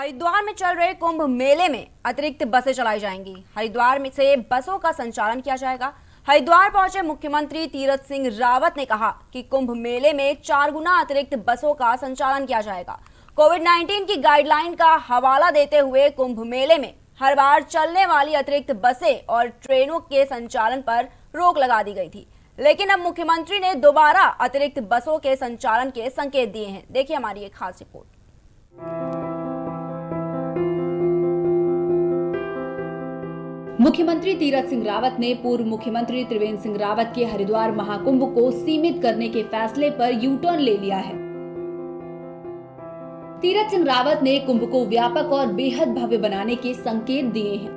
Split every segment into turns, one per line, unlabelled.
हरिद्वार में चल रहे कुंभ मेले में अतिरिक्त बसें चलाई जाएंगी। हरिद्वार में से बसों का संचालन किया जाएगा। हरिद्वार पहुंचे मुख्यमंत्री तीरथ सिंह रावत ने कहा कि कुंभ मेले में 4 गुना अतिरिक्त बसों का संचालन किया जाएगा। कोविड-19 की गाइडलाइन का हवाला देते हुए कुंभ मेले में हर बार चलने वाली अतिरिक्त बसें और ट्रेनों के संचालन पर रोक लगा दी गई थी, लेकिन अब मुख्यमंत्री ने दोबारा अतिरिक्त बसों के संचालन के संकेत दिए हैं। देखिए हमारी एक खास रिपोर्ट।
मुख्यमंत्री तीरथ सिंह रावत ने पूर्व मुख्यमंत्री त्रिवेंद्र सिंह रावत के हरिद्वार महाकुंभ को सीमित करने के फैसले पर यू टर्न ले लिया है। तीरथ सिंह रावत ने कुंभ को व्यापक और बेहद भव्य बनाने के संकेत दिए हैं।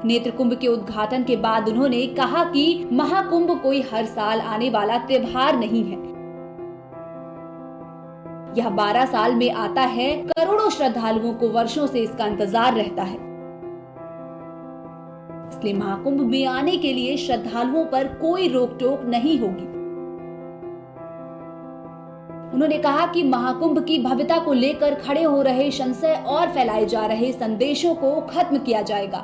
नेत्र कुंभ के उद्घाटन के बाद उन्होंने कहा कि महाकुंभ कोई हर साल आने वाला त्योहार नहीं है, यह 12 साल में आता है। करोड़ों श्रद्धालुओं को वर्षों से इसका इंतजार रहता है, इसलिए महाकुंभ में आने के लिए श्रद्धालुओं पर कोई रोक टोक नहीं होगी। उन्होंने कहा कि महाकुंभ की भव्यता को लेकर खड़े हो रहे संशय और फैलाए जा रहे संदेशों को खत्म किया जाएगा।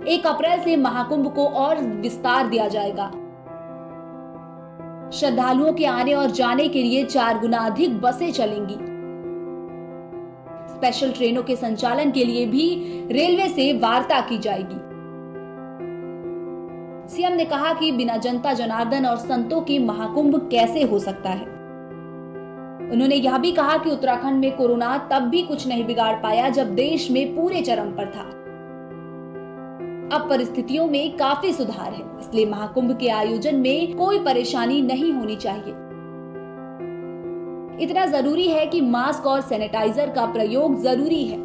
1 अप्रैल से महाकुंभ को और विस्तार दिया जाएगा। श्रद्धालुओं के आने और जाने के लिए 4 गुना अधिक बसें चलेंगी। स्पेशल ट्रेनों के संचालन के लिए भी रेलवे से वार्ता की जाएगी। सीएम ने कहा कि बिना जनता जनार्दन और संतों के महाकुंभ कैसे हो सकता है। उन्होंने यह भी कहा कि उत्तराखंड में कोरोना तब भी कुछ नहीं बिगाड़ पाया जब देश में पूरे चरम पर था। अब परिस्थितियों में काफी सुधार है, इसलिए महाकुंभ के आयोजन में कोई परेशानी नहीं होनी चाहिए। इतना जरूरी है कि मास्क और सैनिटाइजर का प्रयोग जरूरी है।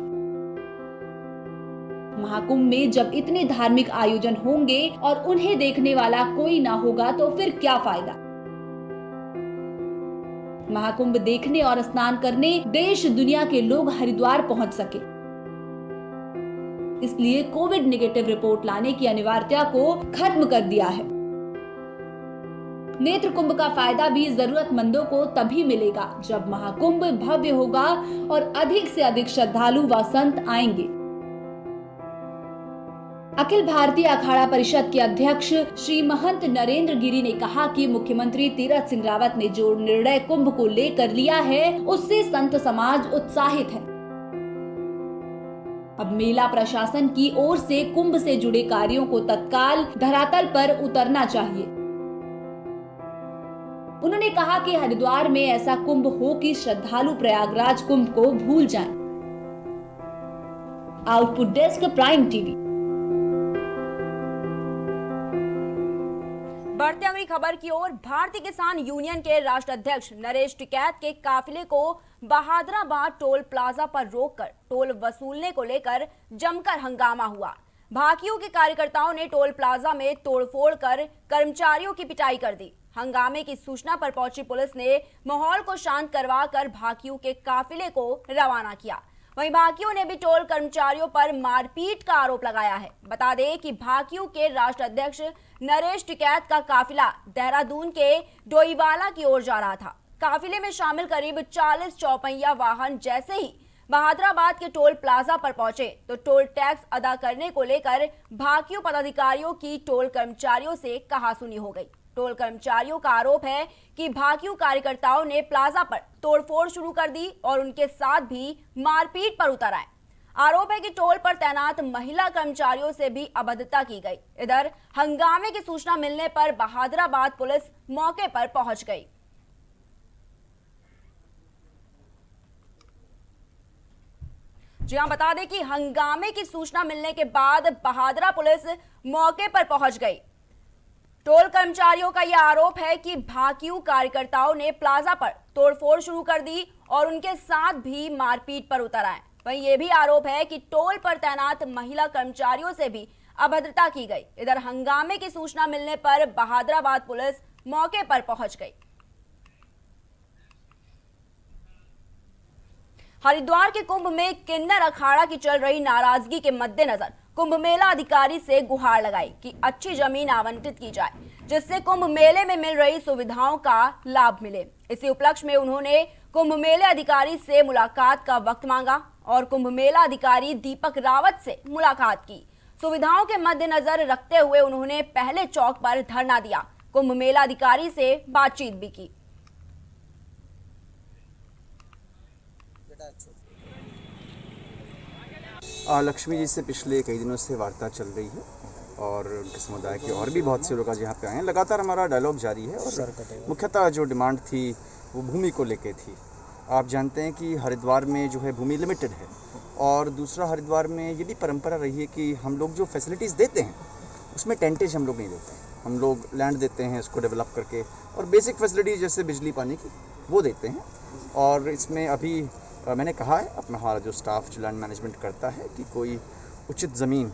महाकुंभ में जब इतने धार्मिक आयोजन होंगे और उन्हें देखने वाला कोई ना होगा तो फिर क्या फायदा। महाकुंभ देखने और स्नान करने देश दुनिया के लोग हरिद्वार पहुंच सके, इसलिए कोविड नेगेटिव रिपोर्ट लाने की अनिवार्यता को खत्म कर दिया है। नेत्र कुंभ का फायदा भी जरूरतमंदों को तभी मिलेगा जब महाकुंभ भव्य होगा और अधिक से अधिक श्रद्धालु व संत आएंगे। अखिल भारतीय अखाड़ा परिषद के अध्यक्ष श्री महंत नरेंद्र गिरी ने कहा कि मुख्यमंत्री तीरथ सिंह रावत ने जो निर्णय कुंभ को लेकर लिया है, उससे संत समाज उत्साहित है। अब मेला प्रशासन की ओर से कुंभ से जुड़े कार्यों को तत्काल धरातल पर उतरना चाहिए। उन्होंने कहा कि हरिद्वार में ऐसा कुंभ हो कि श्रद्धालु प्रयागराज कुंभ को भूल जाएं। Output desk prime TV.
बढ़ते अगली खबर की ओर। भारतीय किसान यूनियन के राष्ट्र अध्यक्ष नरेश टिकैत के काफिले को बहादुराबाद टोल प्लाजा पर रोककर टोल वसूलने को लेकर जमकर हंगामा हुआ। भाकियू के कार्यकर्ताओं ने टोल प्लाजा में तोड़फोड़ कर कर्मचारियों की पिटाई कर दी। हंगामे की सूचना पर पहुंची पुलिस ने माहौल को शांत करवाकर भाकियू के काफिले को रवाना किया। वहीं भाकियू ने भी टोल कर्मचारियों पर मारपीट का आरोप लगाया है। बता दें कि भाकियू के राष्ट्र अध्यक्ष नरेश टिकैत का काफिला देहरादून के डोईवाला की ओर जा रहा था। काफिले में शामिल करीब 40 चौपहिया वाहन जैसे ही बहादुराबाद के टोल प्लाजा पर पहुंचे तो टोल टैक्स अदा करने को लेकर भाकियू पदाधिकारियों की टोल कर्मचारियों से कहासुनी हो गई। टोल कर्मचारियों का आरोप है कि भाकियू कार्यकर्ताओं ने प्लाजा पर तोड़फोड़ शुरू कर दी और उनके साथ भी मारपीट पर उतर आए। आरोप है कि टोल पर तैनात महिला कर्मचारियों से भी अभद्रता की गई। इधर हंगामे की सूचना मिलने पर बहादुराबाद पुलिस मौके पर पहुंच गई। जी हां, बता दें कि हंगामे की सूचना मिलने के बाद बहादुरा पुलिस मौके पर पहुंच गई। टोल कर्मचारियों का यह आरोप है कि भाकियू कार्यकर्ताओं ने प्लाजा पर तोड़फोड़ शुरू कर दी और उनके साथ भी मारपीट पर उतर आए। वहीं यह भी आरोप है कि टोल पर तैनात महिला कर्मचारियों से भी अभद्रता की गई। इधर हंगामे की सूचना मिलने पर बहादुराबाद पुलिस मौके पर पहुंच गई। हरिद्वार के कुंभ में किन्नर अखाड़ा की चल रही नाराजगी के मद्देनजर कुंभ मेला अधिकारी से गुहार लगाई कि अच्छी जमीन आवंटित की जाए। जिससे कुंभ मेले में मिल रही सुविधाओं का लाभ मिले। इसी उपलक्ष्य में उन्होंने कुंभ मेले अधिकारी से मुलाकात का वक्त मांगा और कुंभ मेला अधिकारी दीपक रावत से मुलाकात की। सुविधाओं के मद्देनजर रखते हुए उन्होंने पहले चौक पर धरना दिया। कुंभ मेला अधिकारी से बातचीत भी की।
लक्ष्मी जी से पिछले कई दिनों से वार्ता चल रही है और उनके समुदाय के और भी बहुत से लोग आज यहाँ पे आए हैं। लगातार हमारा डायलॉग जारी है और मुख्यतः जो डिमांड थी वो भूमि को लेके थी। आप जानते हैं कि हरिद्वार में जो है भूमि लिमिटेड है और दूसरा हरिद्वार में ये भी परंपरा रही है कि हम लोग जो फैसिलिटीज़ देते हैं उसमें टेंटेज हम लोग नहीं देते हैं। हम लोग लैंड देते हैं इसको डेवलप करके और बेसिक फैसिलिटीज़ जैसे बिजली पानी की वो देते हैं। और इसमें अभी मैंने कहा है अपना हमारा जो स्टाफ जो लैंड मैनेजमेंट करता है कि कोई उचित ज़मीन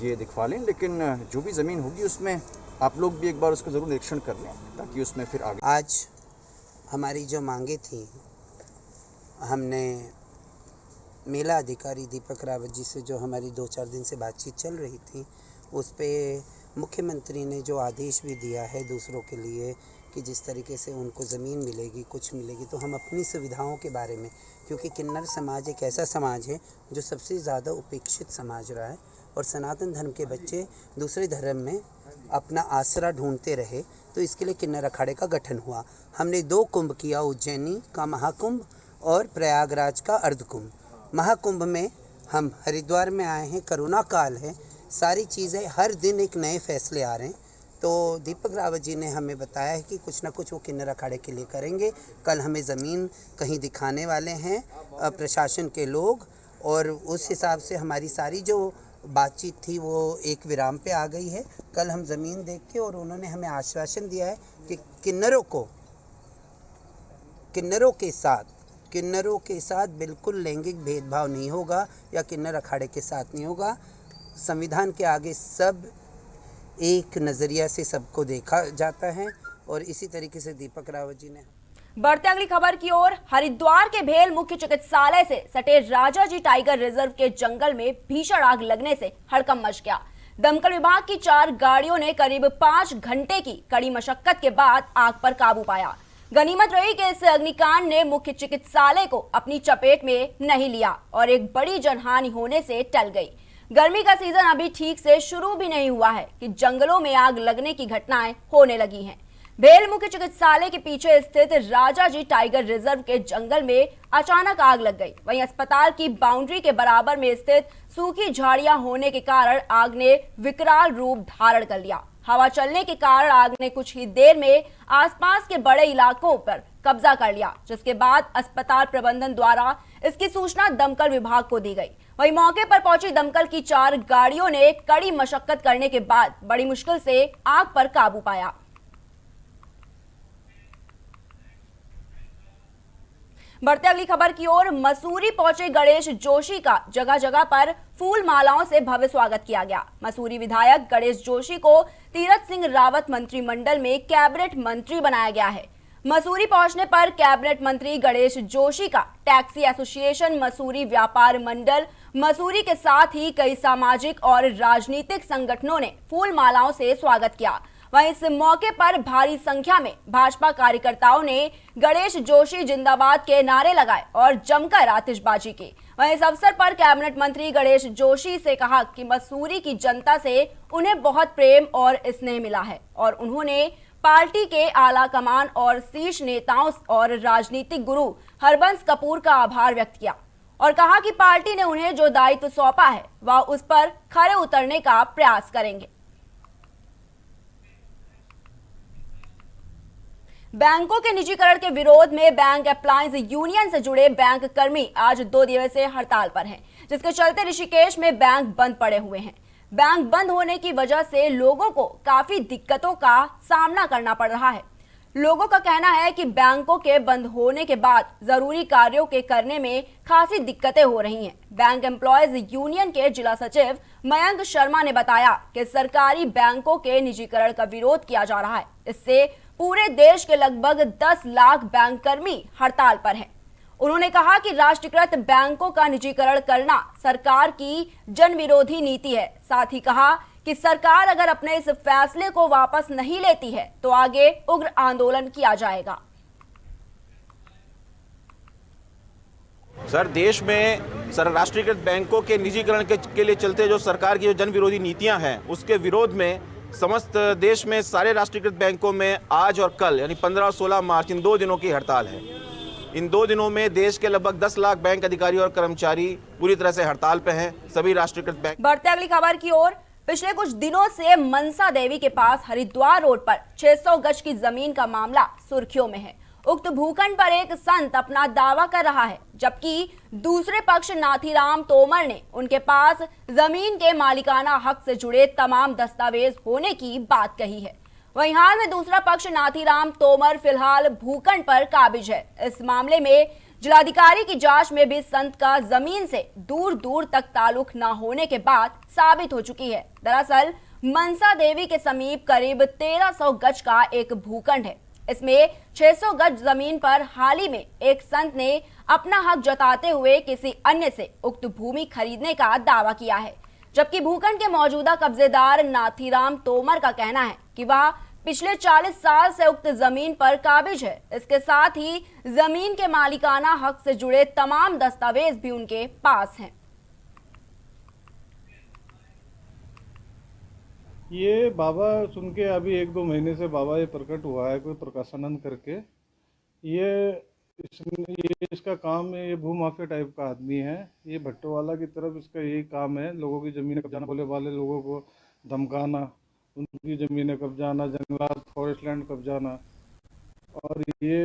ये दिखवा लें, लेकिन जो भी ज़मीन होगी उसमें आप लोग भी एक बार उसका ज़रूर निरीक्षण कर लें ताकि उसमें फिर आगे।
आज हमारी जो मांगे थी, हमने मेला अधिकारी दीपक रावत जी से जो हमारी 2-4 दिन से बातचीत चल रही थी, उस पे मुख्यमंत्री ने जो आदेश भी दिया है दूसरों के लिए कि जिस तरीके से उनको ज़मीन मिलेगी, कुछ मिलेगी, तो हम अपनी सुविधाओं के बारे में, क्योंकि किन्नर समाज एक ऐसा समाज है जो सबसे ज़्यादा उपेक्षित समाज रहा है और सनातन धर्म के बच्चे दूसरे धर्म में अपना आसरा ढूंढते रहे, तो इसके लिए किन्नर अखाड़े का गठन हुआ। हमने 2 कुंभ किया, उज्जैनी का महाकुंभ और प्रयागराज का अर्धकुंभ। महाकुंभ में हम हरिद्वार में आए हैं, कोरोना काल है, सारी चीज़ें हर दिन एक नए फैसले आ रहे हैं। तो दीपक रावत जी ने हमें बताया है कि कुछ ना कुछ वो किन्नर अखाड़े के लिए करेंगे। कल हमें ज़मीन कहीं दिखाने वाले हैं प्रशासन के लोग और उस हिसाब से हमारी सारी जो बातचीत थी वो एक विराम पे आ गई है। कल हम ज़मीन देख के और उन्होंने हमें आश्वासन दिया है कि किन्नरों के साथ बिल्कुल लैंगिक भेदभाव नहीं होगा या किन्नर अखाड़े के साथ नहीं होगा। संविधान के आगे सब एक नज़रिया से सबको देखा जाता है और इसी तरीके से दीपक रावत जी ने।
बढ़ते अगली खबर की ओर। हरिद्वार के भेल मुख्य चिकित्सालय से सटे राजाजी टाइगर रिजर्व के जंगल में भीषण आग लगने से हड़कंप मच गया। दमकल विभाग की 4 गाड़ियों ने करीब 5 घंटे की कड़ी मशक्कत के बाद आग पर काबू पाया। गनीमत रही कि इस अग्निकांड ने मुख्य चिकित्सालय को अपनी चपेट में नहीं लिया और एक बड़ी जनहानि होने से टल गई। गर्मी का सीजन अभी ठीक से शुरू भी नहीं हुआ है कि जंगलों में आग लगने की घटनाएं होने लगी हैं। भेल मुख्य चिकित्सालय के पीछे स्थित राजाजी टाइगर रिजर्व के जंगल में अचानक आग लग गई। वहीं अस्पताल की बाउंड्री के बराबर में स्थित सूखी झाड़ियां होने के कारण आग ने विकराल रूप धारण कर लिया। हवा चलने के कारण आग ने कुछ ही देर में आसपास के बड़े इलाकों पर कब्जा कर लिया, जिसके बाद अस्पताल प्रबंधन द्वारा इसकी सूचना दमकल विभाग को दी गई। वहीं मौके पर पहुंची दमकल की 4 गाड़ियों ने कड़ी मशक्कत करने के बाद बड़ी मुश्किल से आग पर काबू पाया। बढ़ते अगली खबर की ओर। मसूरी पहुंचे गणेश जोशी का जगह जगह पर फूल मालाओं से भव्य स्वागत किया गया। मसूरी विधायक गणेश जोशी को तीरथ सिंह रावत मंत्रिमंडल में कैबिनेट मंत्री बनाया गया है। मसूरी पहुंचने पर कैबिनेट मंत्री गणेश जोशी का टैक्सी एसोसिएशन मसूरी व्यापार मंडल मसूरी के साथ ही कई सामाजिक और राजनीतिक संगठनों ने फूल मालाओं से स्वागत किया। वहीं इस मौके पर भारी संख्या में भाजपा कार्यकर्ताओं ने गणेश जोशी जिंदाबाद के नारे लगाए और जमकर आतिशबाजी की। वहीं इस अवसर पर कैबिनेट मंत्री गणेश जोशी से कहा कि मसूरी की जनता से उन्हें बहुत प्रेम और स्नेह मिला है और उन्होंने पार्टी के आला कमान और शीर्ष नेताओं और राजनीतिक गुरु हरबंस कपूर का आभार व्यक्त किया और कहा कि पार्टी ने उन्हें जो दायित्व सौंपा है वह उस पर खरे उतरने का प्रयास करेंगे। बैंकों के निजीकरण के विरोध में बैंक एम्प्लॉइज यूनियन से जुड़े बैंक कर्मी आज 2 दिवसीय हड़ताल पर हैं, जिसके चलते ऋषिकेश में बैंक बंद पड़े हुए हैं। बैंक बंद होने की वजह से लोगों को काफी दिक्कतों का सामना करना पड़ रहा है। लोगों का कहना है कि बैंकों के बंद होने के बाद जरूरी कार्यों के करने में खासी दिक्कतें हो रही हैं। बैंक एम्प्लॉयज यूनियन के जिला सचिव मयंक शर्मा ने बताया कि सरकारी बैंकों के निजीकरण का विरोध किया जा रहा है। इससे पूरे देश के लगभग 10 लाख बैंक कर्मी हड़ताल पर हैं। उन्होंने कहा कि राष्ट्रीयकृत बैंकों का निजीकरण करना सरकार की जन विरोधी नीति है। साथ ही कहा कि सरकार अगर अपने इस फैसले को वापस नहीं लेती है तो आगे उग्र आंदोलन किया जाएगा।
सर, देश में राष्ट्रीयकृत बैंकों के निजीकरण के लिए चलते जो सरकार की जो जन विरोधी नीतियां हैं, उसके विरोध में समस्त देश में सारे राष्ट्रीयकृत बैंकों में आज और कल यानी 15 और 16 मार्च इन 2 दिनों की हड़ताल है। इन 2 दिनों में देश के लगभग 10 लाख बैंक अधिकारी और कर्मचारी पूरी तरह से हड़ताल पे हैं। सभी राष्ट्रीयकृत बैंक।
बढ़ते अगली खबर की ओर। पिछले कुछ दिनों से मनसा देवी के पास हरिद्वार रोड पर 600 गज की जमीन का मामला सुर्खियों में है। उक्त भूखंड पर एक संत अपना दावा कर रहा है, जबकि दूसरे पक्ष नाथीराम तोमर ने उनके पास जमीन के मालिकाना हक से जुड़े तमाम दस्तावेज होने की बात कही है। वहीं हाल में दूसरा पक्ष नाथीराम तोमर फिलहाल भूखंड पर काबिज है। इस मामले में जिलाधिकारी की जांच में भी संत का जमीन से दूर दूर तक ताल्लुक न होने के बाद साबित हो चुकी है। दरअसल मनसा देवी के समीप करीब 1300 गज का एक भूखंड है। इसमें 600 गज जमीन पर हाल ही में एक संत ने अपना हक जताते हुए किसी अन्य से उक्त भूमि खरीदने का दावा किया है, जबकि भूखंड के मौजूदा कब्जेदार नाथीराम तोमर का कहना है कि वह पिछले 40 साल से उक्त जमीन पर काबिज है। इसके साथ ही जमीन के मालिकाना हक से जुड़े तमाम दस्तावेज भी उनके पास हैं।
ये बाबा सुन के अभी 1-2 महीने से बाबा ये प्रकट हुआ है, कोई प्रकाशानंद करके। इसका काम है, ये भूमाफिया टाइप का आदमी है। ये भट्टोवाला की तरफ इसका यही काम है, लोगों की ज़मीनें कब्जाना, भोले वाले लोगों को धमकाना, उनकी ज़मीनें कब्जाना, जंगलात फॉरेस्ट लैंड कब्जाना। और ये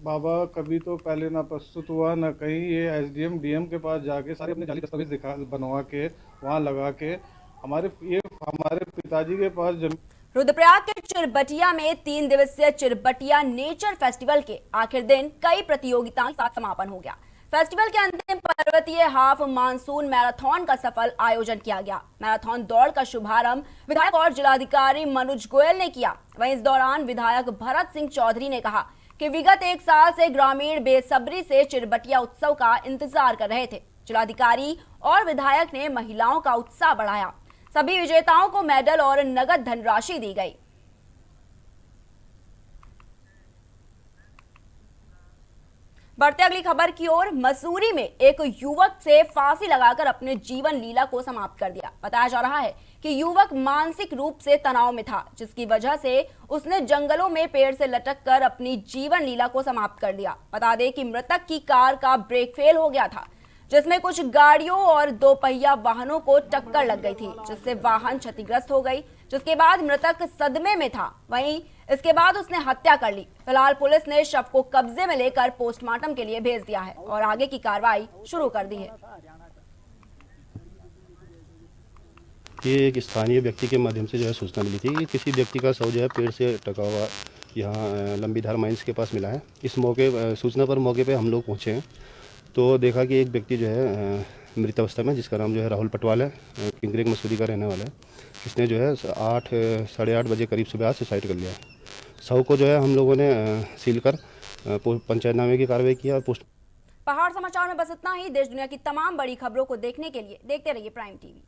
बाबा कभी तो पहले ना प्रस्तुत हुआ ना कहीं। ये एसडीएम डीएम के पास जाके सारे अपने जाली दस्तावेज बनवा के वहाँ लगा के हमारे पिताजी के पास
रुद्रप्रयाग के चिरबटिया में 3 दिवसीय चिरबटिया नेचर फेस्टिवल के आखिर दिन कई प्रतियोगिताओं के साथ समापन हो गया। फेस्टिवल के अंतिम पर्वतीय हाफ मानसून मैराथन का सफल आयोजन किया गया। मैराथन दौड़ का शुभारंभ विधायक और जिलाधिकारी मनोज गोयल ने किया। वहीं इस दौरान विधायक भरत सिंह चौधरी ने कहा कि विगत 1 साल से ग्रामीण बेसब्री से चिरबटिया उत्सव का इंतजार कर रहे थे। जिलाधिकारी और विधायक ने महिलाओं का उत्साह बढ़ाया। सभी विजेताओं को मेडल और नगद धनराशि दी गई। बढ़ते अगली खबर की ओर। मसूरी में एक युवक से फांसी लगाकर अपने जीवन लीला को समाप्त कर दिया। बताया जा रहा है कि युवक मानसिक रूप से तनाव में था, जिसकी वजह से उसने जंगलों में पेड़ से लटक कर अपनी जीवन लीला को समाप्त कर दिया। बता दें कि मृतक की कार का ब्रेक फेल हो गया था, जिसमें कुछ गाड़ियों और 2 पहिया वाहनों को टक्कर लग गई थी, जिससे वाहन क्षतिग्रस्त हो गई, जिसके बाद मृतक सदमे में था। वहीं इसके बाद उसने हत्या कर ली। फिलहाल पुलिस ने शव को कब्जे में लेकर पोस्टमार्टम के लिए भेज दिया है और आगे की कार्रवाई शुरू कर दी है।
ये एक स्थानीय व्यक्ति के माध्यम से जो है सूचना मिली थी कि किसी व्यक्ति का शव जो है पेड़ से टका हुआ यहाँ लंबीधार माइंस के पास मिला है। इस सूचना पर मौके पे हम लोग पहुँचे हैं तो देखा कि एक व्यक्ति जो है मृत अवस्था में, जिसका नाम जो है राहुल पटवाल है, किंगरेग मसूरी का रहने वाला है। इसने जो है 8 साढ़े 8 बजे करीब सुबह सुसाइड कर लिया है। शव को जो है हम लोगों ने सील कर पंचायतनामे की कार्रवाई किया और पोस्ट।
पहाड़ समाचार में बस इतना ही। देश दुनिया की तमाम बड़ी खबरों को देखने के लिए देखते रहिए प्राइम टीवी।